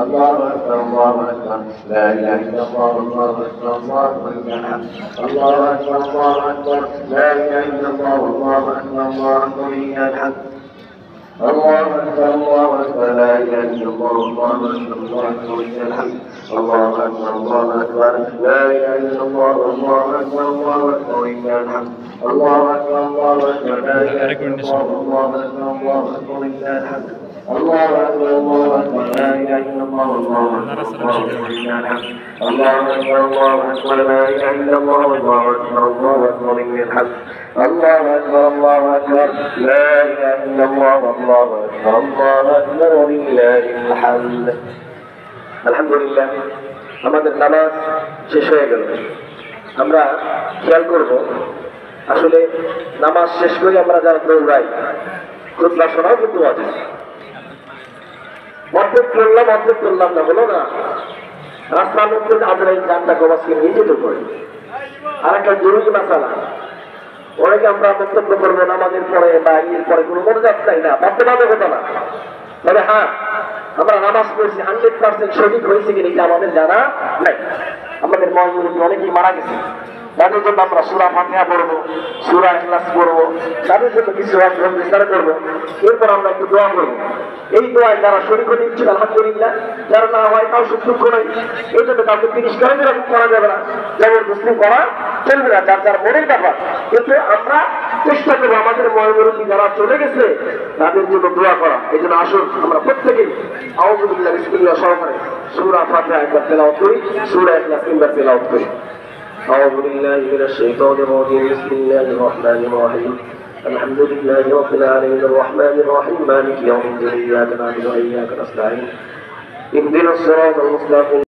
الله أكبر الله أكبر لا إله إلا الله الله أكبر الله أكبر الله أكبر الله أكبر لا إله إلا الله الله أكبر الله أكبر الحمد الله أكبر الله أكبر لا إله إلا الله الله أكبر الله أكبر الحمد الله أكبر الله أكبر لا إله إلا الله الله أكبر الله أكبر الحمد الله أكبر الله أكبر لا إله إلا الله الله أكبر الله أكبر الحمد الله أكبر الله أكبر لا إله إلا الله الله أكبر الحمد الله أكبر الله أكبر لا إله إلا الله الله أكبر الله أكبر الحمد الله أكبر الله أكبر لا إله إلا الله الله أكبر الله أكبر ولله الحمد الحمد لله আমাদের নামাজ শেষ হয়ে গেল। আমরা খেয়াল করব আসলে নামাজ শেষ করে আমরা যারা দৌড়াই খুতবা শোনাও কিন্তু আছে অর্ধেক করলাম না হলো না রাস্তার মধ্যে আমাদের এই গানটা কমাসকে নিয়ে যেতে পারে। আর একটা জরুরি মাসালা অনেকে আমরা বক্তব্য করবো নামাজের পরে বা এর পরে কোনো মনোযোগ চাই না বাধ্যবাধকতা না। তবে হ্যাঁ আমরা নামাজ পড়ছি 100% সঠিক হয়েছে কিনা এটা আমাদের জানা নাই। আমাদের মহাজুরুদ্দি অনেকেই মারা গেছে, তাদের জন্য আমরা সূরা ফাতিহা পড়বো, সূরা ইখলাস পড়বো, তাদের জন্য কিছু বিস্তার করবো। এরপর আমরা একটু দোয়া করবো। এই দোয়ায় যারা শরীক হতে ইচ্ছুক আলহামদুলিল্লাহ, যারা না হয় তাও দুঃখ নয়। এই জন্য কাউকে 30 করে এরকম করা যাবে না, জবরদস্তি করা চলবে না, যার যার মনের ব্যাপার। কিন্তু আমরা চেষ্টা করবো আমাদের মহাজুরুদ্দি যারা চলে গেছে তাদের জন্য দোয়া করা। এই জন্য আসুন আমরা প্রত্যেকেই আউযু বিল্লাহি বিসমিল্লাহ সহকারে সূরা ফাতিহা একবার তেলাওয়াত করি, সূরা ইখলাস তিনবার তেলাওয়াত করি। أعوذ بالله من الشيطان الرجيم بسم الله الرحمن الرحيم الحمد لله رب العالمين الرحمن الرحيم مالك يوم الدين إياك نعبد وإياك نستعين اهدنا الصراط المستقيم